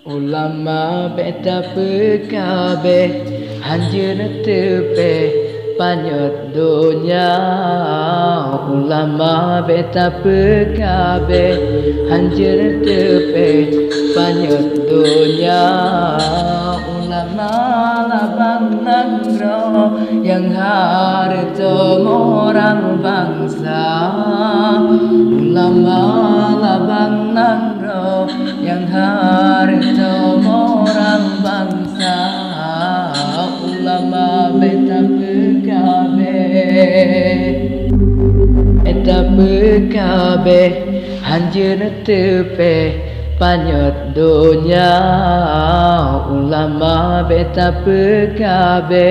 Ulama beta pekabe hanjeun tepe panyot donya. Ulama beta pekabe hanjeun tepe panyot donya. Ulama labang nangro yang harto moral bangsa. Ulama labang nangro yang harto moral bangsa. Ulama beta pekabe eta pekabe hanjeun tepe panyot donya. Ulama beta pekabe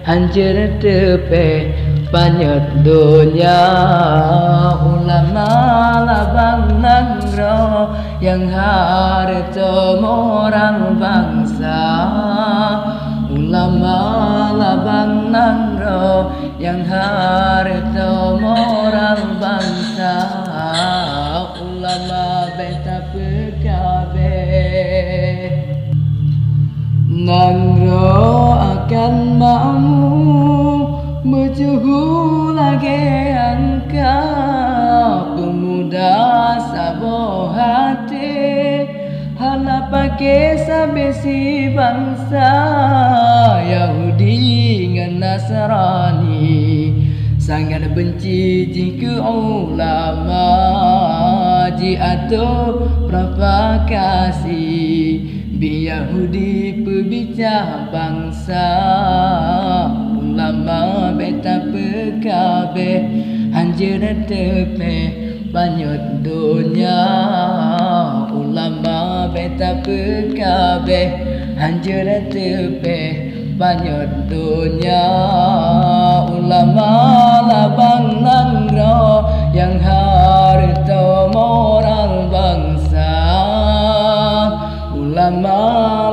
hanjeun tepe panyot donya. Ulama labang nangro yang harto moral bangsa. Ulama labang nangro yang harto moral bangsa. Ulama beta pekabe nangro akan makmu mejuhu lagi angka. Pemuda sabo hati hana pake sabesi bangsa. Yahudi ngan Nasrani sangat benci jika ulama ji atau provokasi. Bi Yahudi pebicah bangsa. Ulama beta pekabe hanjeun tepe panyot donya. Ulama beta pekabe hanjeun tepe panyot donya. Ulama labang nangro yang harto moral bangsa. Ulama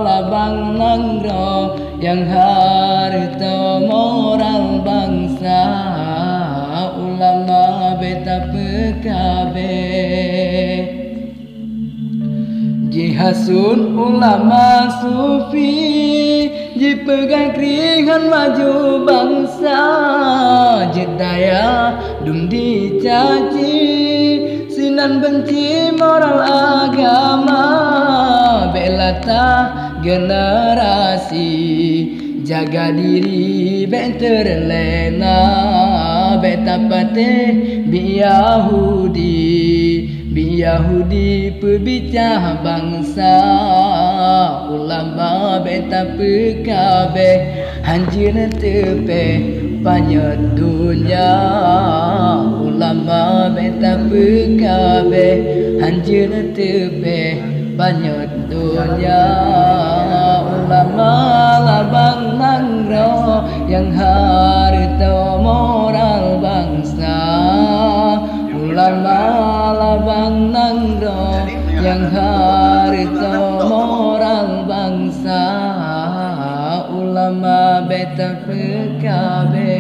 labang nangro yang harto moral bangsa. Ulama beta pekabe jihasun ulama sufi jipegang keringan maju bangsa. Jedaya dum dicaci sinan benci moral agama. Belata generasi jaga diri ben terlena. Beta pate bi Yahudi pebicah bangsa. Ulama beta pekabe hanjeun tepe panyot dunya. Ulama beta pekabe hanjeun tepe panyot dunya. Ulama labang nangro yang harto moral bangsa. Ulama labang nangro yang harto moral bangsa. Ulama beta pekabe